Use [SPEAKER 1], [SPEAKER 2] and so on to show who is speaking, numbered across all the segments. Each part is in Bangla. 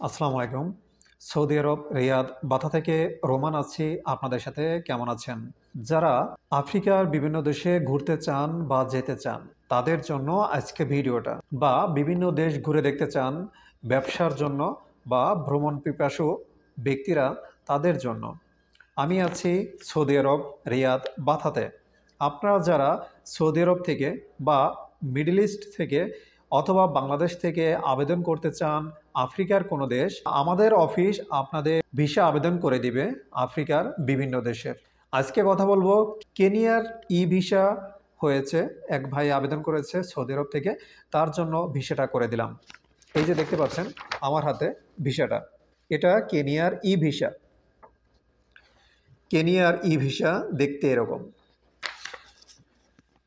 [SPEAKER 1] আসসালামু আলাইকুম। সৌদি আরব রিয়াদ বাথা থেকে রোমান আছি আপনাদের সাথে। কেমন আছেন? যারা আফ্রিকার বিভিন্ন দেশে ঘুরতে চান বা যেতে চান তাদের জন্য আজকে ভিডিওটা, বা বিভিন্ন দেশ ঘুরে দেখতে চান ব্যবসার জন্য বা ভ্রমণ পিপাসু ব্যক্তিরা তাদের জন্য। আমি আছি সৌদি আরব রিয়াদ বাথাতে। আপনারা যারা সৌদি আরব থেকে বা মিডল ইস্ট থেকে অথবা বাংলাদেশ থেকে আবেদন করতে চান আফ্রিকার কোনো দেশ, আমাদের অফিস আপনাদের ভিসা আবেদন করে দিবে আফ্রিকার বিভিন্ন দেশের। আজকে কথা বলবো কেনিয়ার ই ভিসা হয়েছে, এক ভাই আবেদন করেছে সৌদি আরব থেকে, তার জন্য ভিসাটা করে দিলাম। এই যে দেখতে পাচ্ছেন আমার হাতে ভিসাটা, এটা কেনিয়ার ই ভিসা। কেনিয়ার ই ভিসা দেখতে এরকম।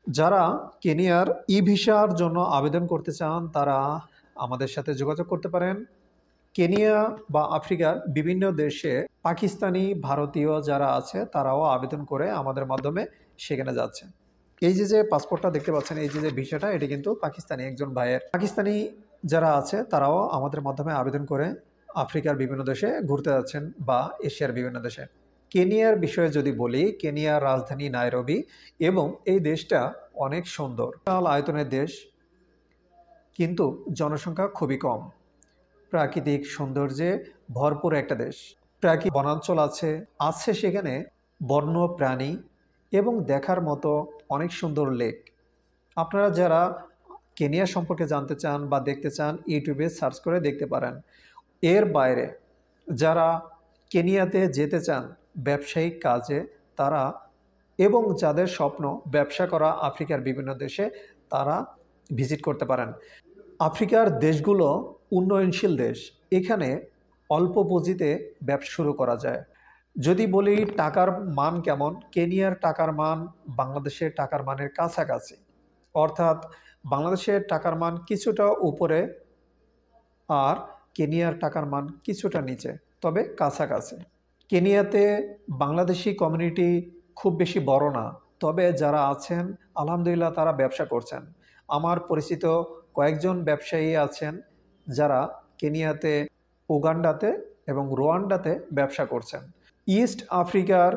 [SPEAKER 1] যারা কেনিয়ার ই ভিসার জন্য আবেদন করতে চান তারা আমাদের সাথে যোগাযোগ করতে পারেন। কেনিয়া বা আফ্রিকার বিভিন্ন দেশে পাকিস্তানি ভারতীয় যারা আছে তারাও আবেদন করে আমাদের মাধ্যমে সেখানে যাচ্ছে। এই যে পাসপোর্টটা দেখতে পাচ্ছেন, এই যে ভিসাটা, এটি কিন্তু পাকিস্তানি একজন ভাইয়ের। পাকিস্তানি যারা আছে তারাও আমাদের মাধ্যমে আবেদন করে আফ্রিকার বিভিন্ন দেশে ঘুরতে যাচ্ছেন বা এশিয়ার বিভিন্ন দেশে। কেনিয়ার বিষয়ে যদি বলি, কেনিয়ার রাজধানী নাইরোবি এবং এই দেশটা অনেক সুন্দর, বিশাল আয়তনের দেশ, কিন্তু জনসংখ্যা খুবই কম। প্রাকৃতিক সৌন্দর্যে ভরপুর একটা দেশ। প্রাকৃতিক বনাঞ্চল আছে, আছে সেখানে বন্য প্রাণী এবং দেখার মতো অনেক সুন্দর লেক। আপনারা যারা কেনিয়া সম্পর্কে জানতে চান বা দেখতে চান ইউটিউবে সার্চ করে দেখতে পারেন। এর বাইরে যারা কেনিয়াতে যেতে চান ব্যবসায়িক কাজে, তারা এবং যাদের স্বপ্ন ব্যবসা করা আফ্রিকার বিভিন্ন দেশে, তারা ভিজিট করতে পারেন। আফ্রিকার দেশগুলো উন্নয়নশীল দেশ, এখানে অল্প পুঁজিতে ব্যবসা শুরু করা যায়। যদি বলি টাকার মান কেমন, কেনিয়ার টাকার মান বাংলাদেশের টাকার মানের কাছাকাছি। অর্থাৎ বাংলাদেশের টাকার মান কিছুটা উপরে আর কেনিয়ার টাকার মান কিছুটা নিচে, তবে কাছাকাছি। কেনিয়াতে বাংলাদেশি কমিউনিটি খুব বেশি বড় না, তবে যারা আছেন আলহামদুলিল্লাহ তারা ব্যবসা করছেন। আমার পরিচিত কয়েকজন ব্যবসায়ী আছেন যারা কেনিয়াতে, উগান্ডাতে এবং রোয়ান্ডাতে ব্যবসা করছেন। ইস্ট আফ্রিকার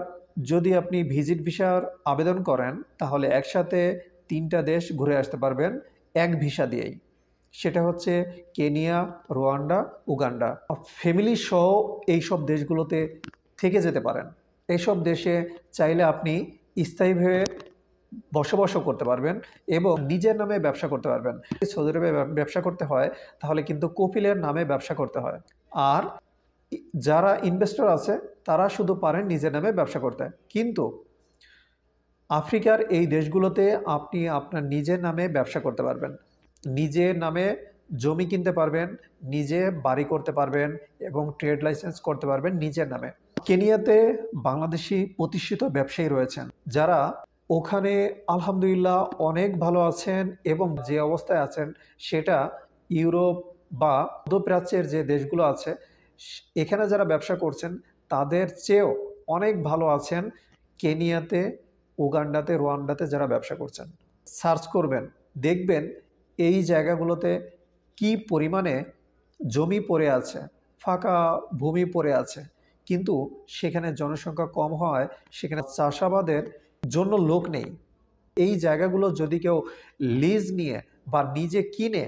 [SPEAKER 1] যদি আপনি ভিজিট ভিসার আবেদন করেন তাহলে একসাথে 3টা দেশ ঘুরে আসতে পারবেন এক ভিসা দিয়েই। সেটা হচ্ছে কেনিয়া, রোয়ান্ডা, উগান্ডা। ফ্যামিলি সহ এইসব দেশগুলোতে থেকে যেতে পারেন। এইসব দেশে চাইলে আপনি স্থায়ীভাবে বসবাসও করতে পারবেন এবং নিজের নামে ব্যবসা করতে পারবেন। সৌদি আরবে ব্যবসা করতে হয় তাহলে কিন্তু কপিলের নামে ব্যবসা করতে হয়। আর যারা ইনভেস্টর আছে তারা শুধু পারেন নিজের নামে ব্যবসা করতে। কিন্তু আফ্রিকার এই দেশগুলোতে আপনি আপনার নিজের নামে ব্যবসা করতে পারবেন, নিজের নামে জমি কিনতে পারবেন, নিজে বাড়ি করতে পারবেন এবং ট্রেড লাইসেন্স করতে পারবেন নিজের নামে। কেনিয়াতে বাংলাদেশি প্রতিষ্ঠিত ব্যবসায়ী রয়েছেন যারা ওখানে আলহামদুলিল্লাহ অনেক ভালো আছেন এবং যে অবস্থায় আছেন সেটা ইউরোপ বা মধ্যপ্রাচ্যের যে দেশগুলো আছে এখানে যারা ব্যবসা করছেন তাদের চেয়েও অনেক ভালো আছেন কেনিয়াতে, উগান্ডাতে, রোয়ান্ডাতে যারা ব্যবসা করছেন। সার্চ করবেন, দেখবেন এই জায়গাগুলোতে কি পরিমাণে জমি পড়ে আছে, ফাঁকা ভূমি পড়ে আছে, কিন্তু সেখানে জনসংখ্যা কম হওয়ায় সেখানে চাষাবাদের জন্য লোক নেই। এই জায়গাগুলো যদি কেউ লিজ নিয়ে বা নিজে কিনে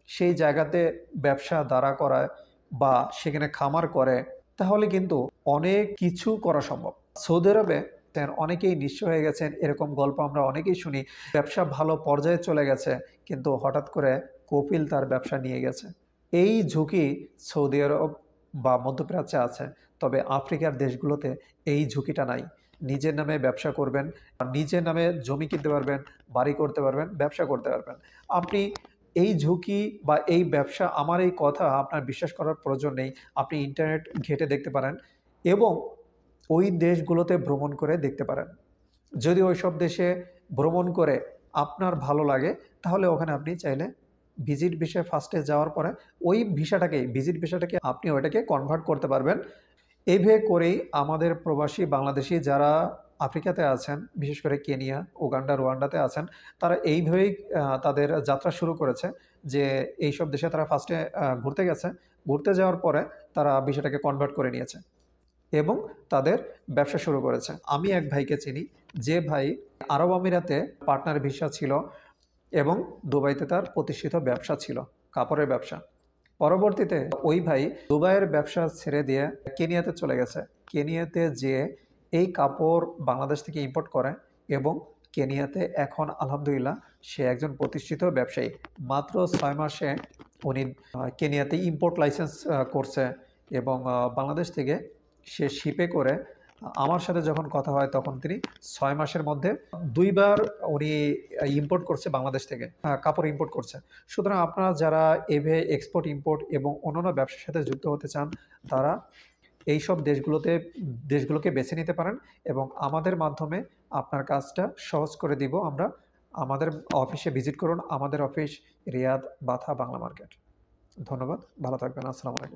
[SPEAKER 1] সেই জায়গাতে ব্যবসা দাঁড়া করায় বা সেখানে খামার করে তাহলে কিন্তু অনেক কিছু করা সম্ভব। সৌদি আরবে অনেকেই নিঃস্ব হয়ে গেছেন, এরকম গল্প আমরা অনেকেই শুনি। ব্যবসা ভালো পর্যায়ে চলে গেছে কিন্তু হঠাৎ করে কপিল তার ব্যবসা নিয়ে গেছে। এই ঝুঁকি সৌদি আরব বা মধ্যপ্রাচ্যে আছে, তবে আফ্রিকার দেশগুলোতে এই ঝুঁকিটা নাই। নিজের নামে ব্যবসা করবেন, নিজের নামে জমি কিনতে পারবেন, বাড়ি করতে পারবেন, ব্যবসা করতে পারবেন। আপনি এই ঝুঁকি বা এই ব্যবসা, আমার এই কথা আপনার বিশ্বাস করার প্রয়োজন নেই, আপনি ইন্টারনেট ঘেঁটে দেখতে পারেন এবং ওই দেশগুলোতে ভ্রমণ করে দেখতে পারেন। যদি ওই সব দেশে ভ্রমণ করে আপনার ভালো লাগে তাহলে ওখানে আপনি চাইলে ভিজিট ভিসায় ফার্স্টে যাওয়ার পরে ওই ভিজিট ভিসাটাকে আপনি ওইটাকে কনভার্ট করতে পারবেন। এইভাবে করেই আমাদের প্রবাসী বাংলাদেশি যারা আফ্রিকাতে আছেন, বিশেষ করে কেনিয়া, উগান্ডা, রোয়ান্ডাতে আছেন, তারা এইভাবেই তাদের যাত্রা শুরু করেছে যে এইসব দেশে তারা ফার্স্টে ঘুরতে গেছে, ঘুরতে যাওয়ার পরে তারা বিষয়টাকে কনভার্ট করে নিয়েছে এবং তাদের ব্যবসা শুরু করেছে। আমি এক ভাইকে চিনি, যে ভাই আরব আমিরাতে পার্টনার ভিসা ছিল এবং দুবাইতে তার প্রতিষ্ঠিত ব্যবসা ছিল, কাপড়ের ব্যবসা। পরবর্তীতে ওই ভাই দুবাইয়ের ব্যবসা ছেড়ে দিয়ে কেনিয়াতে চলে গেছে। কেনিয়াতে যেয়ে এই কাপড় বাংলাদেশ থেকে ইম্পোর্ট করে এবং কেনিয়াতে এখন আলহামদুলিল্লাহ সে একজন প্রতিষ্ঠিত ব্যবসায়ী। মাত্র 6 মাসে উনি কেনিয়াতে ইম্পোর্ট লাইসেন্স করছে এবং বাংলাদেশ থেকে সে শিপে করে আমার সাথে যখন কথা হয় তখন তিনি 6 মাসের মধ্যে 2বার উনি ইম্পোর্ট করছে বাংলাদেশ থেকে, কাপড় ইম্পোর্ট করছে। সুতরাং আপনারা যারা এভাবে এক্সপোর্ট ইম্পোর্ট এবং অন্যান্য ব্যবসার সাথে যুক্ত হতে চান, তারা এইসব দেশগুলোকে বেছে নিতে পারেন এবং আমাদের মাধ্যমে আপনার কাজটা সহজ করে দিব আমরা। আমাদের অফিসে ভিজিট করুন। আমাদের অফিস রিয়াদ, বাথা, বাংলা মার্কেট। ধন্যবাদ, ভালো থাকবেন। আসসালামু আলাইকুম।